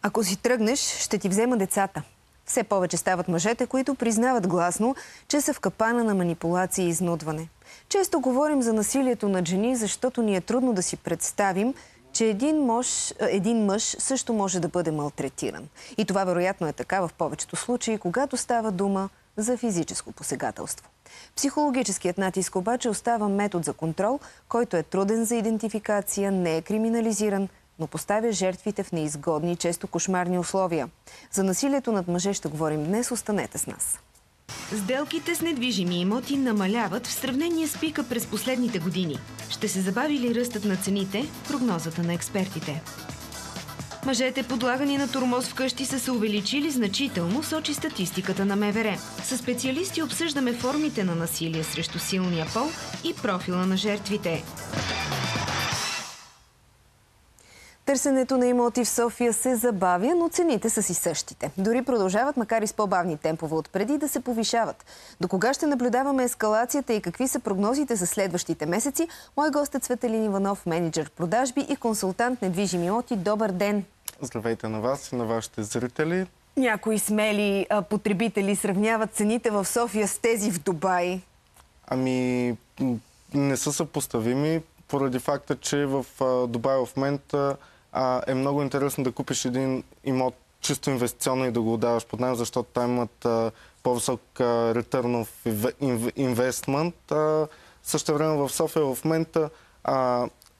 Ако си тръгнеш, ще ти взема децата. Все повече стават мъжете, които признават гласно, че са в капана на манипулация и изнудване. Често говорим за насилието над жени, защото ни е трудно да си представим, че един мъж също може да бъде малтретиран. И това вероятно е така в повечето случаи, когато става дума за физическо посегателство. Психологическият натиск обаче остава метод за контрол, който е труден за идентификация, не е криминализиран, но поставя жертвите в неизгодни и често кошмарни условия. За насилието над мъже ще говорим днес. Останете с нас. Сделките с недвижими имоти намаляват в сравнение с пика през последните години. Ще се забави ли ръстът на цените? Прогнозата на експертите. Мъжете, подлагани на тормоз вкъщи, са се увеличили значително, сочи статистиката на МВР. Със специалисти обсъждаме формите на насилие срещу силния пол и профила на жертвите. Търсенето на имоти в София се забавя, но цените са си същите. Дори продължават, макар и с по-бавни темпове отпреди, да се повишават. До кога ще наблюдаваме ескалацията и какви са прогнозите за следващите месеци? Мой гост е Цветелин Иванов, менеджер продажби и консултант недвижими имоти. Добър ден! Здравейте на вас и на вашите зрители. Някои смели потребители сравняват цените в София с тези в Дубай. Ами, не са съпоставими, поради факта, че в Дубай в момента е много интересно да купиш един имот чисто инвестиционно и да го отдаваш под наем, защото там имат по-висок return of investment. Също време в София в момента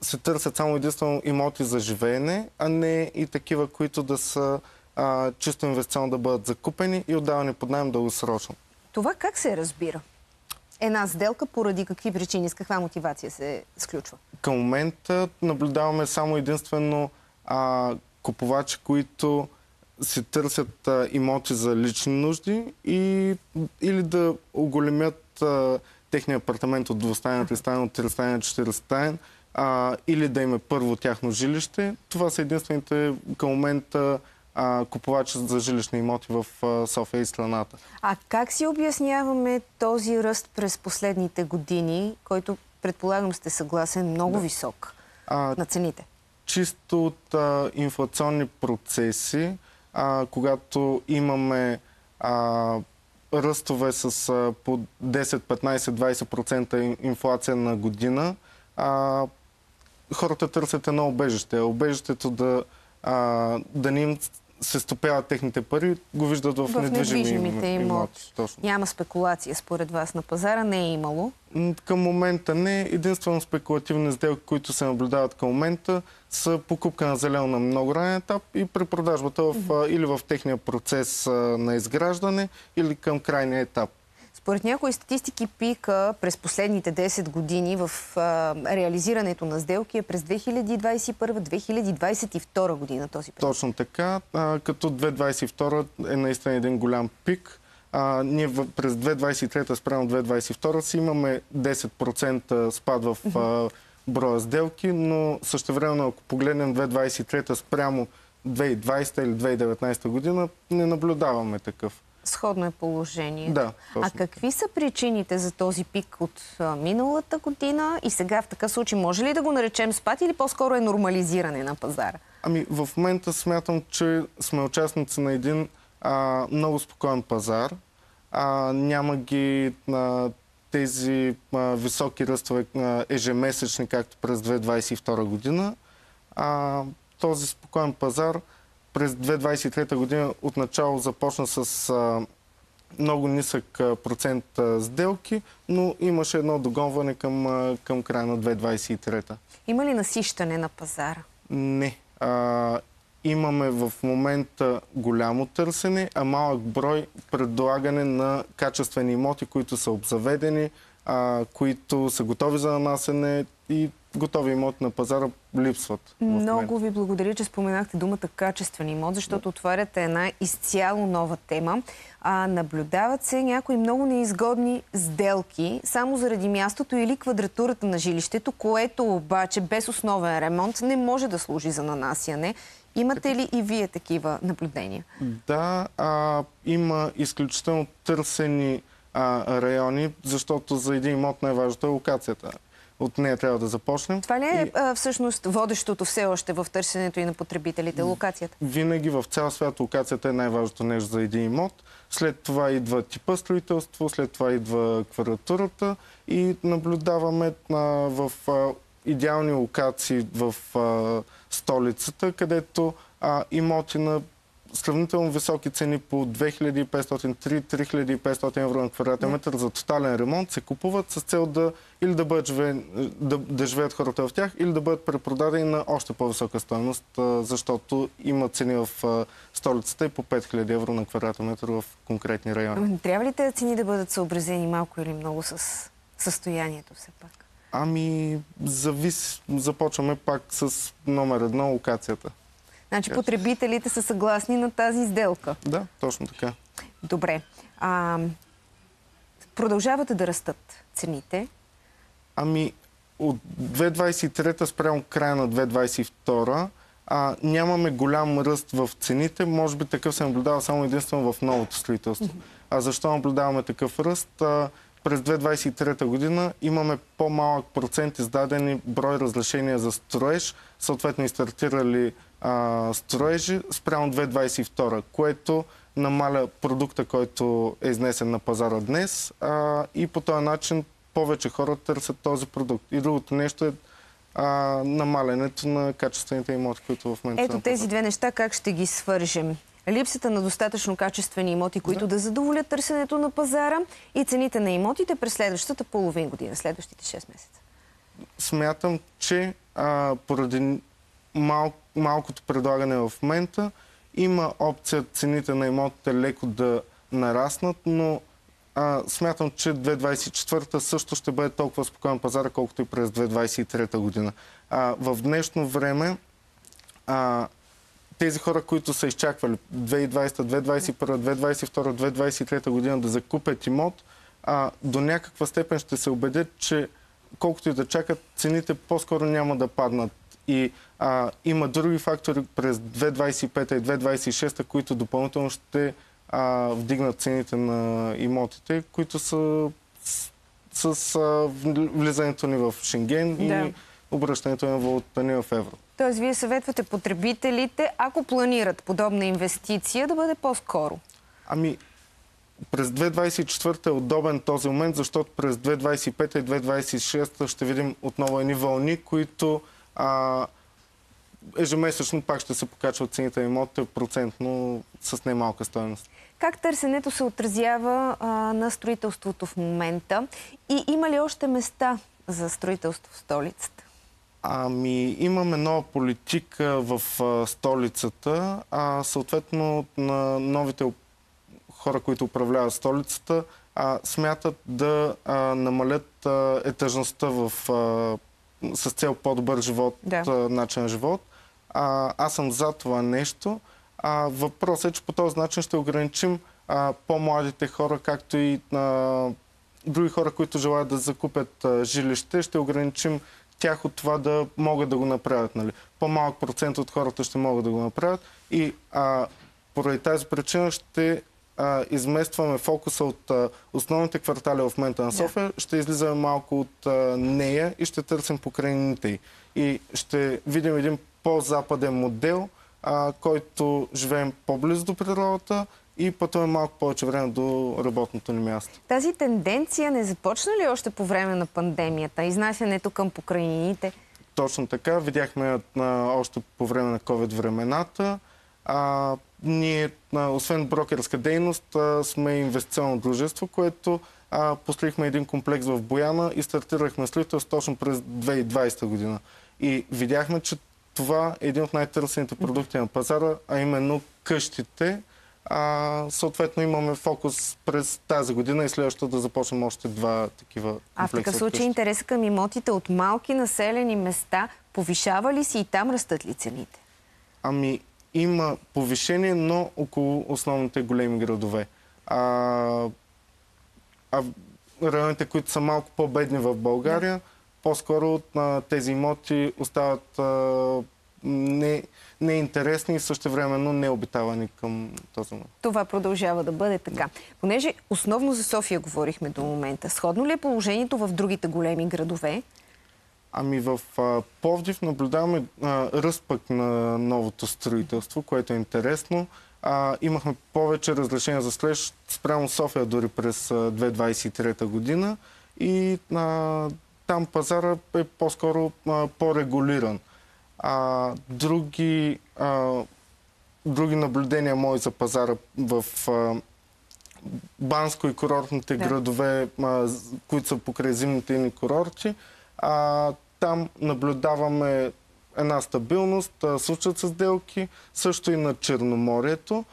се търсят само единствено имоти за живеене, а не и такива, които да са чисто инвестиционно да бъдат закупени и отдавани под наем дългосрочно. Това как се разбира? Една сделка поради какви причини, с каква мотивация се сключва? Към момента наблюдаваме само единствено купувачи, които си търсят имоти за лични нужди или да оголемят техния апартамент от двустаен, тристаен, от тристаен, четиристаен, или да им е първо тяхно жилище. Това са единствените към момента купувачи за жилищни имоти в София и страната. А как си обясняваме този ръст през последните години, който, предполагам, сте съгласен, много висок на цените? Чисто от инфлационни процеси, когато имаме ръстове с по 10, 15, 20% инфлация на година, хората търсят едно убежище. Убежището да не им се стопяват техните пари, го виждат в недвижимите имоти. Няма спекулация според вас на пазара? Не е имало? Към момента не. Единствено спекулативни сделки, които се наблюдават към момента, са покупка на зелено на много ранен етап и препродажбата или в техния процес на изграждане, или към крайния етап. Според някои статистики пика през последните 10 години в реализирането на сделки е през 2021-2022 година този период. Точно така, като 2022 е наистина един голям пик. Ние през 2023 спрямо 2022 си имаме 10% спад в броя сделки, но същевременно, ако погледнем 2023 спрямо 2020 или 2019 година, не наблюдаваме такъв. Сходно е положение. Да, а какви са причините за този пик от миналата година и сега в такъв случай може ли да го наречем спад или по-скоро е нормализиране на пазара? Ами в момента смятам, че сме участници на един много спокоен пазар. Няма ги тези високи ръстове ежемесечни, както през 2022 година. Този спокоен пазар през 2023 година отначало започна с много нисък процент сделки, но имаше едно догонване към края на 2023. Има ли насищане на пазара? Не. Имаме в момента голямо търсене, а малък брой предлагане на качествени имоти, които са обзаведени, които са готови за нанасене и готови имоти на пазара липсват. Много ви благодаря, че споменахте думата качествен имот, защото отваряте една изцяло нова тема. Наблюдават се някои много неизгодни сделки само заради мястото или квадратурата на жилището, което обаче без основен ремонт не може да служи за нанасяне. Имате ли и вие такива наблюдения? Да, има изключително търсени райони, защото за един имот най-важното е локацията. от нея трябва да започнем. Това ли е всъщност водещото все още в търсенето и на потребителите? Локацията? Винаги в цял свят локацията е най-важното нещо за един имот. След това идва типа строителство, след това идва квадратурата и наблюдаваме в идеални локации в столицата, където имоти на сравнително високи цени по 2500-3500 евро на квадратен метър за тотален ремонт се купуват с цел или да живеят хората в тях, или да бъдат препродадени на още по-висока стойност, защото има цени в столицата и по 5000 евро на квадратен метър в конкретни райони. Трябва ли тези цени да бъдат съобразени малко или много с състоянието все пак? Започваме пак с номер 1 локацията. Значи потребителите са съгласни на тази сделка. Да, точно така. Добре. Продължавате да растат цените? От 2023 спрямо края на 2022 нямаме голям ръст в цените. Може би такъв се наблюдава само единствено в новото строителство. Защо наблюдаваме такъв ръст? През 2023 година имаме по-малък процент издадени брой разрешения за строеж, съответно и стартирали строежи спрямо 2022, което намаля продукта, който е изнесен на пазара днес и по този начин повече хора търсят този продукт. И другото нещо е намалянето на качествените имоти, които в момента са на пазара. Тези две неща как ще ги свържем? Липсата на достатъчно качествени имоти, които да задоволят търсенето на пазара и цените на имотите през следващата половин година, следващите 6 месеца. Смятам, че поради малкото предлагане в момента има опция цените на имотите леко да нараснат, но смятам, че 2024 също ще бъде толкова спокоен пазар, колкото и през 2023 година. В днешно време тези хора, които са изчаквали 2020, 2021, 2022, 2023 година да закупят имот, до някаква степен ще се убедят, че колкото и да чакат, цените по-скоро няма да паднат. И има други фактори през 2025 и 2026, които допълнително ще вдигнат цените на имотите, които са с влизането ни в Шенген и обръщането на валутата ни в евро. Тоест, вие съветвате потребителите, ако планират подобна инвестиция, да бъде по-скоро? През 2024 е удобен този момент, защото през 2025 и 2026 ще видим отново едни вълни, които ежемесечно пак ще се покачват цените на имотите процентно с немалка стойност. Как търсенето се отразява на строителството в момента? И има ли още места за строителство в столицата? Имаме нова политика в столицата, съответно на новите хора, които управляват столицата, смятат да намалят етажността с цел по-добър живот, начин на живот. Аз съм за това нещо. Въпросът е, че по този начин ще ограничим по-младите хора, както и други хора, които желаят да закупят жилище. Ще ограничим тях от това да могат да го направят. Нали? По-малък процент от хората ще могат да го направят. И поради тази причина ще изместваме фокуса от основните квартали в момента на София, ще излизаме малко от нея и ще търсим покрайнините й. И ще видим един по-западен модел, който живеем по-близо до природата и пътуваме малко повече време до работното ни място. Тази тенденция не започна ли още по време на пандемията? Изнасянето към покрайнините? Точно така. Видяхме още по време на COVID времената. Ние, освен брокерска дейност, сме инвестиционно дружество, което построихме един комплекс в Бояна и стартирахме строителство точно през 2020 година. И видяхме, че това е един от най-търсените продукти на пазара, а именно къщите. Съответно имаме фокус през тази година и следващата да започнем още 2 такива комплекса. В такъв случай интересът към имотите от малки населени места повишава ли си и там растат ли цените? Има повишение, но около основните големи градове. Районите, които са малко по-бедни в България, по-скоро тези имоти остават неинтересни и същевременно необитавани към този момент. Това продължава да бъде така. Понеже основно за София говорихме до момента, сходно ли е положението в другите големи градове? Ами в Пловдив наблюдаваме ръст пък на новото строителство, което е интересно. Имахме повече разрешения за строеж спрямо София дори през 2023 година и там пазара е по-скоро по-регулиран. Други наблюдения мои за пазара в Банско и курортните градове, които са покрай зимните ни курорти, там наблюдаваме една стабилност, случват се сделки, също и на Черноморието.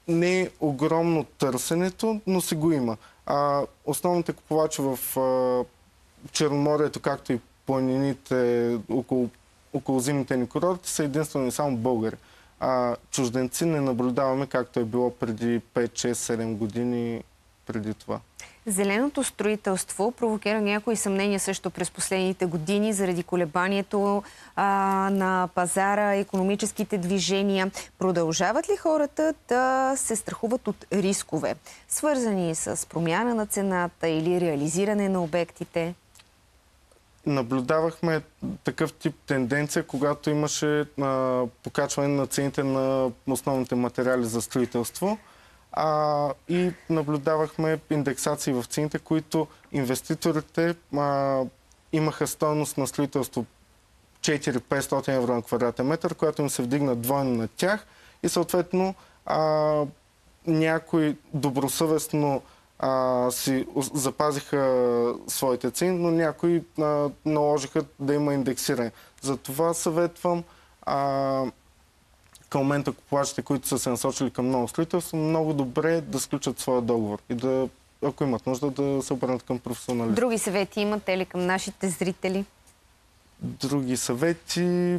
Не е огромно търсенето, но си го има. Основните купувачи в Черноморието, както и планините около зимните ни курорти, са единствено и само българи. Чужденци не наблюдаваме, както е било преди 5-6-7 години преди това. Зеленото строителство провокира някои съмнения също през последните години заради колебанието на пазара, икономическите движения. Продължават ли хората да се страхуват от рискове, свързани с промяна на цената или реализиране на обектите? Наблюдавахме такъв тип тенденция, когато имаше покачване на цените на основните материали за строителство. И наблюдавахме индексации в цените, които инвеститорите имаха стойност на строителство 400-500 евро на квадратен метър, която им се вдигна двойно на тях и съответно някои добросъвестно си запазиха своите цени, но някои наложиха да има индексиране. Затова съветвам към момента купувачите, които са се насочили към ново строителство, много добре да сключат своя договор и да, ако имат нужда, да се обърнат към професионалисти. Други съвети имате ли към нашите зрители? Други съвети?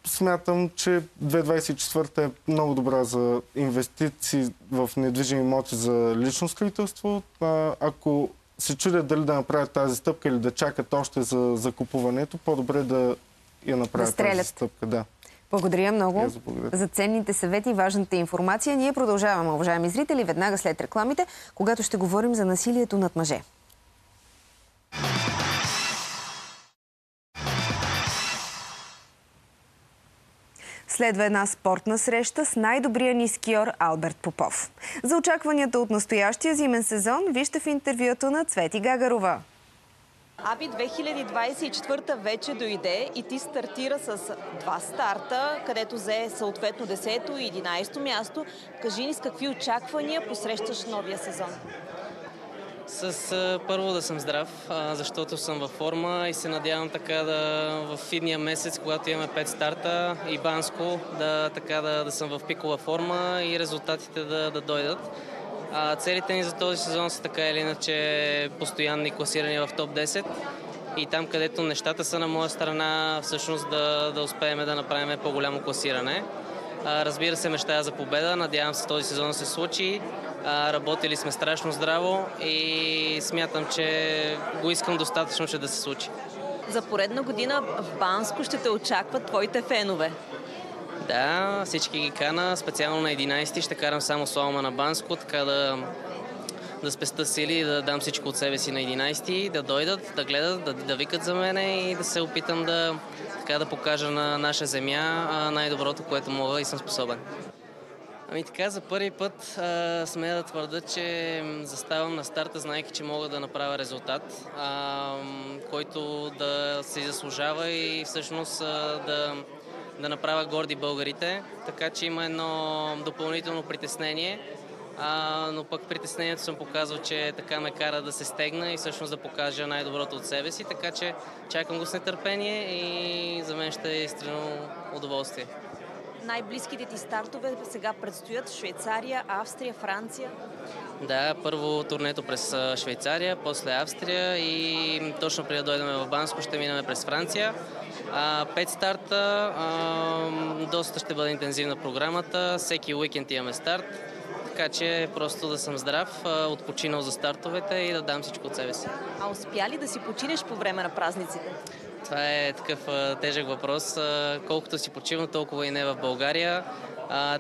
Смятам, че 2024 е много добра за инвестиции в недвижими имоти за лично строителство. Ако се чудят дали да направят тази стъпка или да чакат още за закупуването, по-добре да я направят тази стъпка. Да. Благодаря много за ценните съвети и важната информация. Ние продължаваме, уважаеми зрители, веднага след рекламите, когато ще говорим за насилието над мъже. Следва една спортна среща с най-добрия ни скиор Алберт Попов. За очакванията от настоящия зимен сезон вижте в интервюто на Цвети Гагарова. Аби 2024 вече дойде и ти стартира с 2 старта, където взе съответно 10-то и 11-то място. Кажи ни с какви очаквания посрещаш новия сезон? Първо да съм здрав, защото съм във форма и се надявам така в идния месец, когато имаме 5 старта и Банско, да съм в пикова форма и резултатите да дойдат. Целите ни за този сезон са така или иначе постоянни класирания в топ 10 и там, където нещата са на моя страна, всъщност да успеем да направим по-голямо класиране. Разбира се, мечтая за победа, надявам се този сезон да се случи. Работили сме страшно здраво и смятам, че го искам достатъчно, че да се случи. За поредна година в Банско ще те очакват твоите фенове. Да, всички ги кана. Специално на 11-ти ще карам само слалома на Банско, така да спеста сили и да дам всичко от себе си на 11-ти, да дойдат, да гледат, да викат за мене и да се опитам да покажа на наша земя най-доброто, което мога и съм способен. Ами така, за първи път смея да твърда, че заставам на старта, знаейки, че мога да направя резултат, който да се заслужава и всъщност да направя горди българите. Така че има едно допълнително притеснение, но пък притеснението съм показал, че така ме кара да се стегна и всъщност да покажа най-доброто от себе си. Така че чакам го с нетърпение и за мен ще е истинно удоволствие. Най-близките ти стартове сега предстоят Швейцария, Австрия, Франция. Да, първо турнето през Швейцария, после Австрия и точно преди да дойдем в Банско ще минаме през Франция. 5 старта, доста ще бъде интензивна програмата, всеки уикенд имаме старт, така че просто да съм здрав, отпочинал за стартовете и да дам всичко от себе си. А успя ли да си починеш по време на празниците? Това е такъв тежък въпрос. Колкото си почивам, толкова и не в България.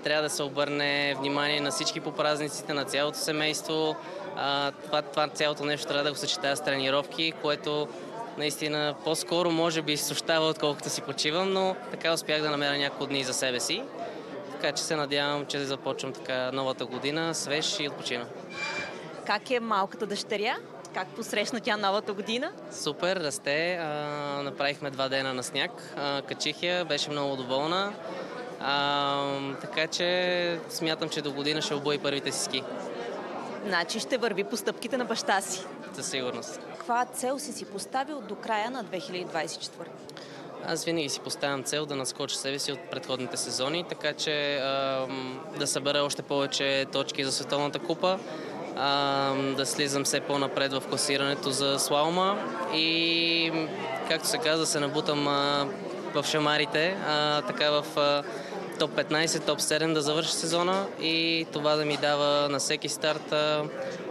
Трябва да се обърне внимание на всички по празниците, на цялото семейство. Това цялото нещо трябва да го съчетая с тренировки, което Наистина, по-скоро може би изтощава, отколкото си почивам, но така успях да намеря няколко дни за себе си. Така че се надявам, че започвам така новата година свеж и отпочина. Как е малката дъщеря? Как посрещна тя новата година? Супер, расте. Направихме 2 дена на сняг. Качих я, беше много доволна. Така че смятам, че до година ще обуи първите си ски. Значи ще върви по стъпките на баща си. Със сигурност. Каква цел си поставил до края на 2024? Аз винаги си поставям цел да надскоча себе си от предходните сезони, така че да събера още повече точки за Световната купа, да слизам все по-напред в класирането за слалома и, както се казва, да се набутам в шамарите, така в топ 15, топ 7 да завърша сезона и това да ми дава на всеки старт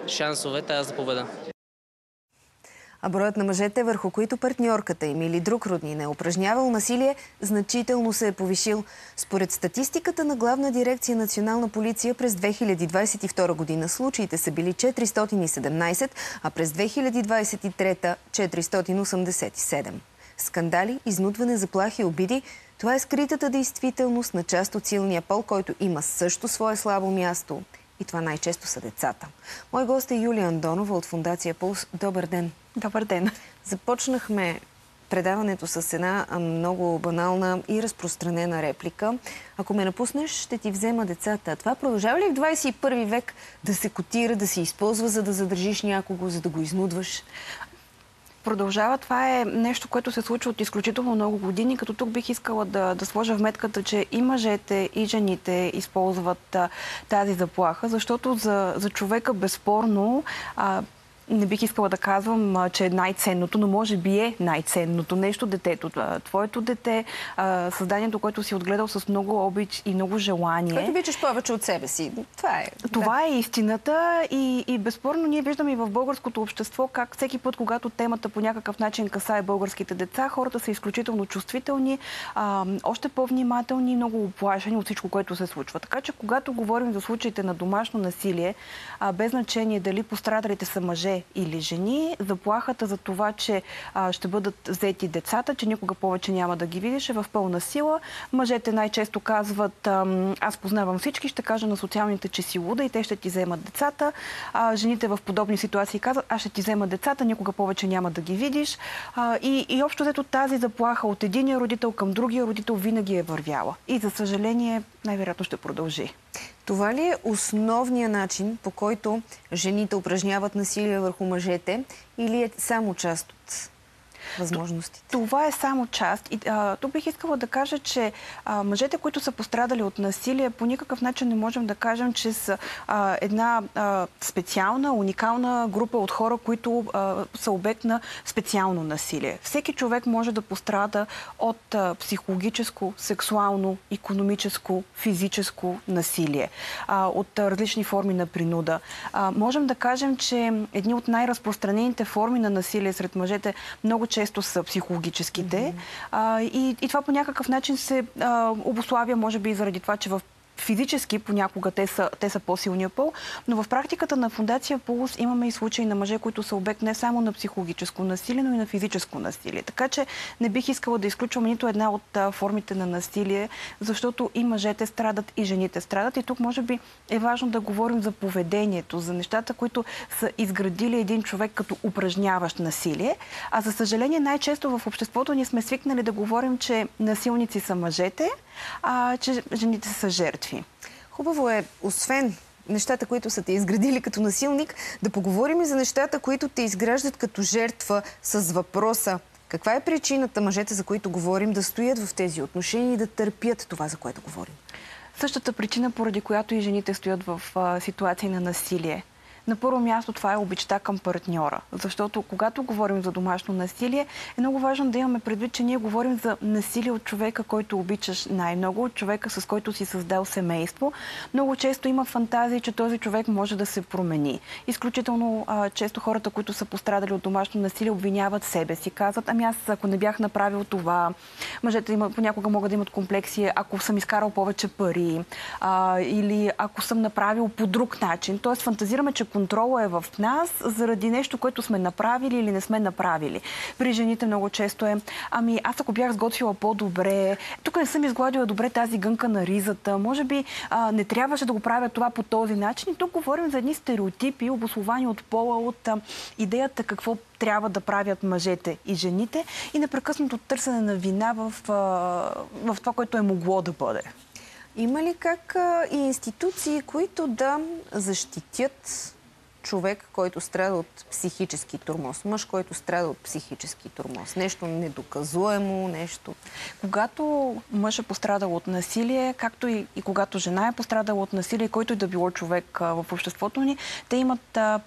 шансовете аз да победа. А броят на мъжете, върху които партньорката им или друг роднин е упражнявал насилие, значително се е повишил. Според статистиката на Главна дирекция Национална полиция през 2022 година случаите са били 417, а през 2023 – 487. Скандали, изнудване, заплахи и обиди – това е скритата действителност на част от силния пол, който има също свое слабо място. И това най-често са децата. Мой гост е Юлия Андонова от Фондация Пулс. Добър ден! Добър ден! Започнахме предаването с една много банална и разпространена реплика. Ако ме напуснеш, ще ти взема децата. Това продължава ли в 21 век да се котира, да се използва, за да задържиш някого, за да го изнудваш? Продължава. Това е нещо, което се случва от изключително много години, като тук бих искала да сложа вметката, че и мъжете, и жените използват тази заплаха, защото за човека безспорно не бих искала да казвам, че е най-ценното, но може би е най-ценното нещо детето. Твоето дете, създанието, което си отгледал с много обич и много желание. Което обичаш повече от себе си. Това е истината и безспорно ние виждаме и в българското общество как всеки път, когато темата по някакъв начин касае българските деца, хората са изключително чувствителни, още по-внимателни и много уплашени от всичко, което се случва. Така че когато говорим за случаите на домашно насилие, без значение дали пострадалите са мъже или жени, заплахата за това, че ще бъдат взети децата, че никога повече няма да ги видиш, е в пълна сила. Мъжете най-често казват: аз познавам всички, ще кажа на социалните, че си луда и те ще ти вземат децата. Жените в подобни ситуации казват: аз ще ти взема децата, никога повече няма да ги видиш. И общо взето тази заплаха от единия родител към другия родител винаги е вървяла. И за съжаление, най-вероятно ще продължи. Това ли е основният начин, по който жените упражняват насилие върху мъжете, или е само част от възможностите? Това е само част. И тук бих искала да кажа, че мъжете, които са пострадали от насилие, по никакъв начин не можем да кажем, че са една специална, уникална група от хора, които са обект на специално насилие. Всеки човек може да пострада от психологическо, сексуално, икономическо, физическо насилие, от различни форми на принуда. Можем да кажем, че едни от най-разпространените форми на насилие сред мъжете много често са психологическите. И това по някакъв начин се обуславя, може би, заради това, че в физически понякога те са по-силния пол, но в практиката на Фондация Пулс имаме и случаи на мъже, които са обект не само на психологическо насилие, но и на физическо насилие. Така че не бих искала да изключвам нито една от формите на насилие, защото и мъжете страдат, и жените страдат. И тук може би е важно да говорим за поведението, за нещата, които са изградили един човек като упражняващ насилие. А за съжаление най-често в обществото ние сме свикнали да говорим, че насилници са мъжете, че жените са жертви. Хубаво е, освен нещата, които са те изградили като насилник, да поговорим и за нещата, които те изграждат като жертва, с въпроса: каква е причината мъжете, за които говорим, да стоят в тези отношения и да търпят това, за което говорим? Същата причина, поради която и жените стоят в ситуации на насилие. На първо място това е обичта към партньора. Защото когато говорим за домашно насилие, е много важно да имаме предвид, че ние говорим за насилие от човека, който обичаш най-много, от човека, с който си създал семейство. Много често има фантазии, че този човек може да се промени. Изключително често хората, които са пострадали от домашно насилие, обвиняват себе си. Казват: ами аз, ако не бях направил това, мъжете понякога могат да имат комплекси, ако съм изкарал повече пари, или ако съм направил по друг начин. Тоест фантазираме, че контрола е в нас заради нещо, което сме направили или не сме направили. При жените много често е, ами аз ако бях сготвила по-добре, тук не съм изгладила добре тази гънка на ризата, може би не трябваше да го правя това по този начин. И тук говорим за едни стереотипи, обусловани от пола, от идеята какво трябва да правят мъжете и жените и непрекъснато търсене на вина в това, което е могло да бъде. Има ли как и институции, които да защитят човек, който страда от психически тормоз, мъж, който страда от психически тормоз? Нещо недоказуемо, нещо... Когато мъж е пострадал от насилие, както и когато жена е пострадала от насилие, който и да било човек в обществото ни, те имат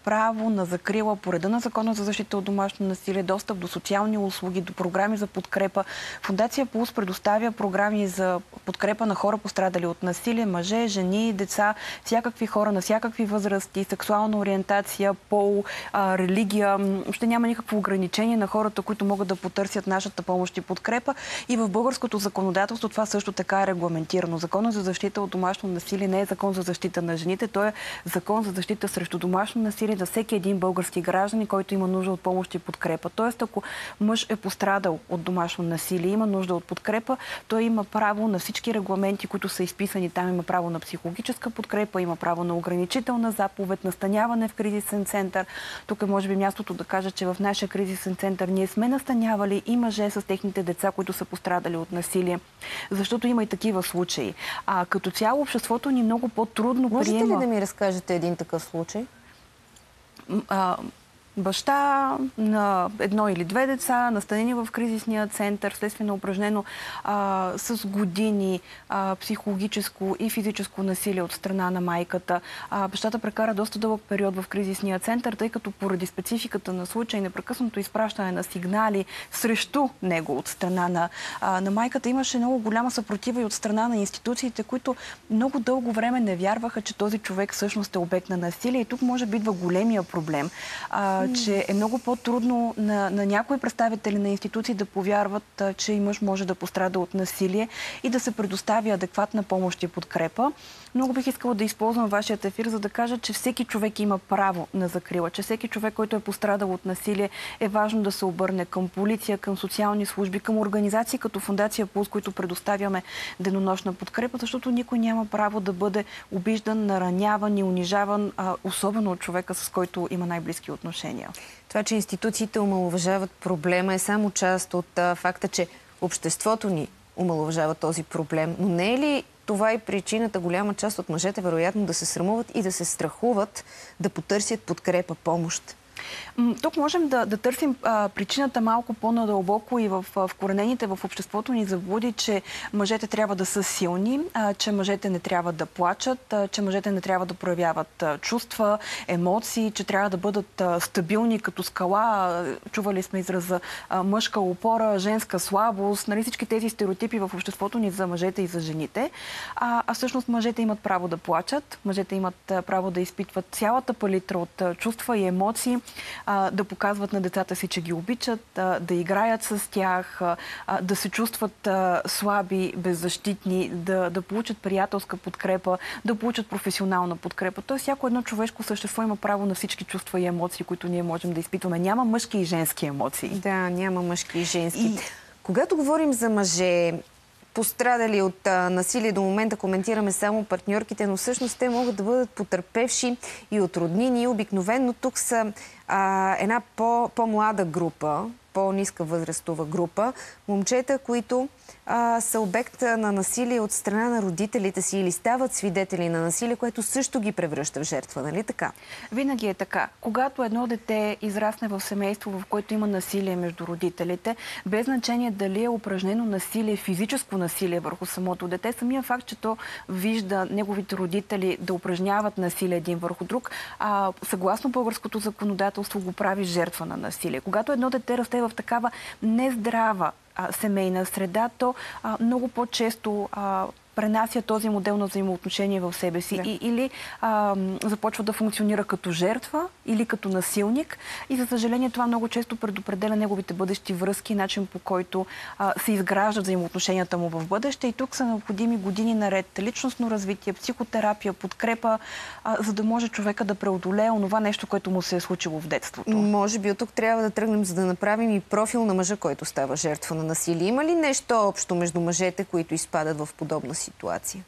право на закрила по реда на Закона за защита от домашно насилие, достъп до социални услуги, до програми за подкрепа. Фондация Пулс предоставя програми за подкрепа на хора пострадали от насилие, мъже, жени, деца, всякакви хора на всякакви възрасти, сексуална ориентация, пол, религия. Ще няма никакво ограничение на хората, които могат да потърсят нашата помощ и подкрепа. И в българското законодателство това също така е регламентирано. Законът за защита от домашно насилие не е закон за защита на жените, той е закон за защита срещу домашно насилие за всеки един български гражданин, който има нужда от помощ и подкрепа. Тоест, ако мъж е пострадал от домашно насилие, има нужда от подкрепа, той има право на всички регламенти, които са изписани там. Има право на психологическа подкрепа, има право на ограничителна заповед, настаняване в кризисен център. Тук е може би мястото да кажа, че в нашия кризисен център ние сме настанявали и мъже с техните деца, които са пострадали от насилие. Защото има и такива случаи. Като цяло обществото ни много по-трудно приема... Можете ли да ми разкажете един такъв случай? Баща на едно или две деца, настанени в кризисния център, следствие на упражнено с години психологическо и физическо насилие от страна на майката. Бащата прекара доста дълъг период в кризисния център, тъй като поради спецификата на случай, непрекъснато изпращане на сигнали срещу него от страна на майката, имаше много голяма съпротива и от страна на институциите, които много дълго време не вярваха, че този човек всъщност е обект на насилие. И тук може би идва големия проблем. Че е много по-трудно на някои представители на институции да повярват, че и мъж може да пострада от насилие и да се предостави адекватна помощ и подкрепа. Много бих искала да използвам вашият ефир, за да кажа, че всеки човек има право на закрила, че всеки човек, който е пострадал от насилие, е важно да се обърне към полиция, към социални служби, към организации като Фондация Пулс, които предоставяме денонощна подкрепа, защото никой няма право да бъде обиждан, нараняван и унижаван, особено от човека, с който има най-близки отношения. Това, че институциите омаловажават проблема, е само част от факта, че обществото ни омаловажава този проблем. Но не е ли това и причината голяма част от мъжете вероятно да се срамуват и да се страхуват да потърсят подкрепа, помощ? Тук можем да търсим причината малко по-надълбоко и в вкоренените в обществото ни заблуди, че мъжете трябва да са силни, че мъжете не трябва да плачат, че мъжете не трябва да проявяват чувства, емоции, че трябва да бъдат стабилни като скала. Чували сме израза мъжка опора, женска слабост, нали, всички тези стереотипи в обществото ни за мъжете и за жените. А всъщност мъжете имат право да плачат, мъжете имат право да изпитват цялата палитра от чувства и емоции, да показват на децата си, че ги обичат, да играят с тях, да се чувстват слаби, беззащитни, да получат приятелска подкрепа, да получат професионална подкрепа. Тоест, всяко едно човешко същество има право на всички чувства и емоции, които ние можем да изпитваме. Няма мъжки и женски емоции. Да, няма мъжки и женски. Когато говорим за мъже, пострадали от насилие, до момента коментираме само партньорките, но всъщност те могат да бъдат потърпевши и от роднини. Обикновено тук са една по-млада група, по-ниска възрастова група, момчета, които са обект на насилие от страна на родителите си или стават свидетели на насилие, което също ги превръща в жертва, нали така? Винаги е така. Когато едно дете израсне в семейство, в което има насилие между родителите, без значение дали е упражнено насилие, физическо насилие върху самото дете, самия факт, че то вижда неговите родители да упражняват насилие един върху друг, съгласно българското законодателство го прави жертва на насилие. Когато едно дете расте в такава нездрава семейна среда, то много по-често пренася този модел на взаимоотношение в себе си. Или започва да функционира като жертва, или като насилник. И за съжаление това много често предопределя неговите бъдещи връзки, начин по който се изграждат взаимоотношенията му в бъдеще. И тук са необходими години наред личностно развитие, психотерапия, подкрепа, за да може човека да преодолее онова нещо, което му се е случило в детството. Може би от тук трябва да тръгнем, за да направим и профил на мъжа, който става жертва на насилие. Има ли нещо общо между мъжете, които изпадат в подобна ситуация?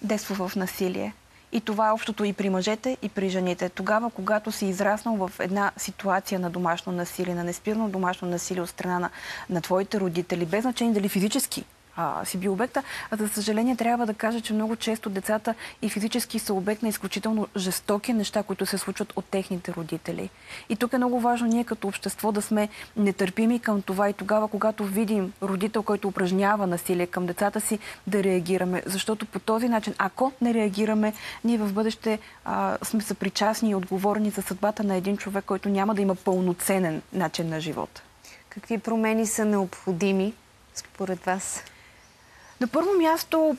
Детство в насилие. И това е общото и при мъжете, и при жените. Тогава, когато си израснал в една ситуация на домашно насилие, на неспирно домашно насилие от страна на твоите родители, без значение дали физически си бил обекта, а за съжаление трябва да кажа, че много често децата и физически са обект на изключително жестоки неща, които се случват от техните родители. И тук е много важно ние като общество да сме нетърпими към това и тогава, когато видим родител, който упражнява насилие към децата си, да реагираме. Защото по този начин, ако не реагираме, ние в бъдеще сме съпричастни и отговорни за съдбата на един човек, който няма да има пълноценен начин на живот. Какви промени са необходими според вас? На първо място,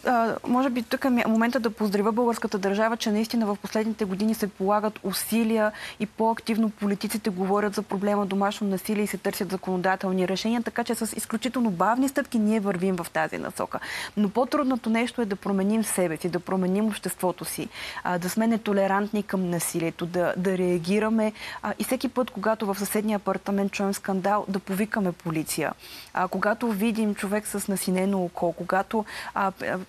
може би тук е момента да поздравя българската държава, че наистина в последните години се полагат усилия и по-активно политиците говорят за проблема домашно насилие и се търсят законодателни решения, така че с изключително бавни стъпки ние вървим в тази насока. Но по-трудното нещо е да променим себе си, да променим обществото си, да сме нетолерантни към насилието, да реагираме и всеки път, когато в съседния апартамент чуем скандал, да повикаме полиция. Когато видим човек с насинено око, когато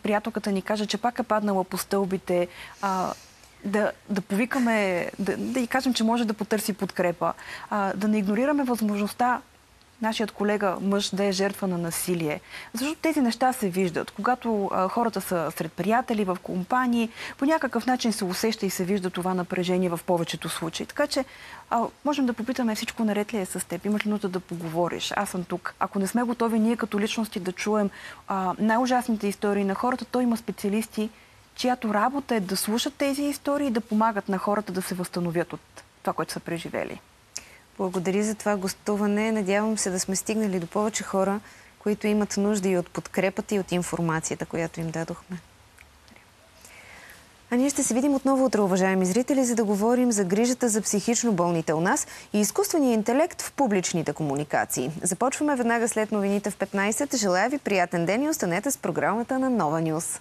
приятелката ни каже, че пак е паднала по стълбите, да повикаме, да й кажем, че може да потърси подкрепа, да не игнорираме възможността нашият колега мъж да е жертва на насилие. Защото тези неща се виждат. Когато хората са сред приятели, в компании, по някакъв начин се усеща и се вижда това напрежение в повечето случаи. Така че можем да попитаме всичко наред ли е с теб, имаш ли нужда да поговориш, аз съм тук. Ако не сме готови ние като личности да чуем най-ужасните истории на хората, то има специалисти, чиято работа е да слушат тези истории и да помагат на хората да се възстановят от това, което са преживели. Благодаря за това гостуване. Надявам се да сме стигнали до повече хора, които имат нужда и от подкрепата, и от информацията, която им дадохме. А ние ще се видим отново утре, уважаеми зрители, за да говорим за грижата за психично болните у нас и изкуствения интелект в публичните комуникации. Започваме веднага след новините в 15. Желая ви приятен ден и останете с програмата на Нова Нюз.